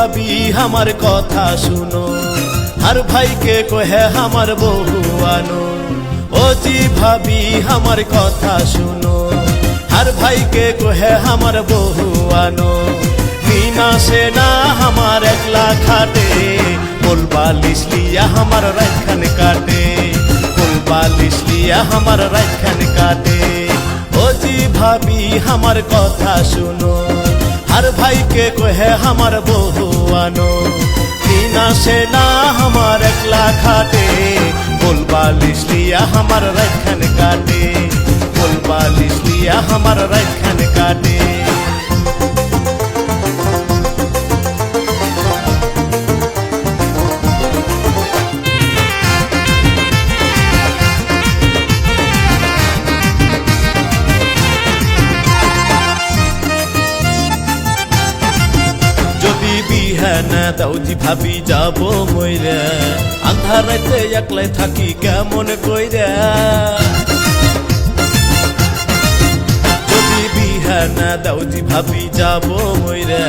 ভাবি আমার কথা শুনো, हर भाई के कहे हमार बहु आनो। ओ जी भाभी हमार कथा सुनो, हर भाई के कहे हमार बहु आनो। मीना से ना हमार एकला खाटे, बोल बालिश लिया हमार रखन काटे, बोल बालिश लिया हमार रखन काटे। ओ जी भाभी हमार कथा सुनो, हर भाई के कहे हमार बहु आनो। मीना से ना हमार एकला खाटे, बोल बालिश लिया हमार रखन काटे, बोल बालिश लिया हमार रखन काटे। दाउजी भाभी जाबो मइरा, आंधार राते एकলাই থাকি কেমন কইরা। যদি বিহানা দাউজি ভাবি যাবো মইরা,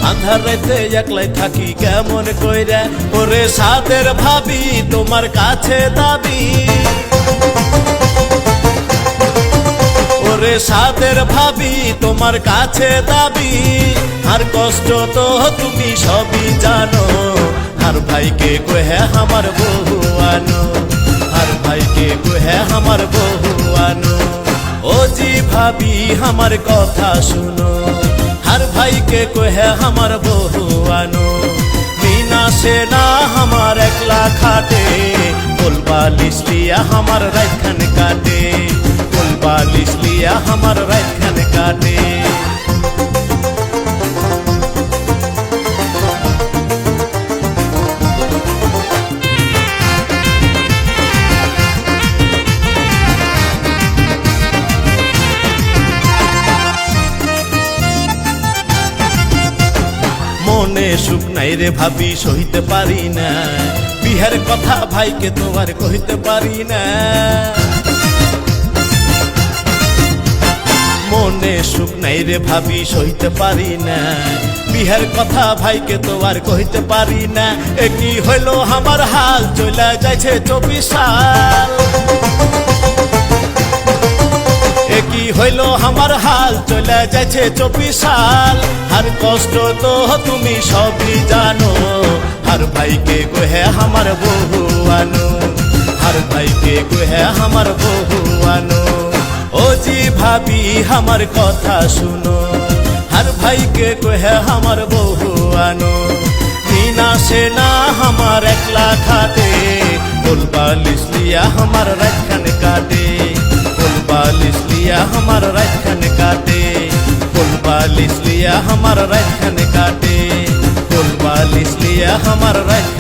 আন্ধার রাতে একলাই থাকি কেমন কইরা। ওরে সাদের ভাবি তোমার কাছে দাবি, ওরে সাদের ভাবি তোমার কাছে দাবি। हर कष्ट तो तुमी सभी जानो, हर भाई के कहे हमार बहु आनो, हर भाई के कहे हमार बहु आनो। ओ जी भाभी हमार कथा सुनो, हर भाई के कहे हमार बहु आनो। मीना से ना हमार एकला खाटे, बोल बालिश लिया हमार रखन काटे, बोल बालिश लिया हमार रखन काटे। মনে সুখ নাই রে ভাবি সহিতে পারি না, বিহার কথা ভাইকে তোমার কহিতে পারি না। মনে সুখ নাই রে ভাবি সহিতে পারি না, বিহার কথা ভাইকে তোমার কহিতে পারি না। একই হইল আমার হাল, চলে যাইছে 24 সাল। একই হইল আমার হাল, চলে যাচ্ছে 24 সাল। हर कष्ट तो तुमी सभी जानो, हर भाई के कहे हमार बहु आनो, हर भाई के कहे हमार बहु आनो। ओ जी भाभी हमार कथा सुनो, हर भाई के कहे हमार बहु आनो। मीना से ना हमार एकला खाटे, बोल बालिश लिया हमार रखन काटे, बोल बालिश लिया हमार रखन काटे, बोल बालिश लिया हमार रखन काटे, बोल बालिश लिया हमार रखन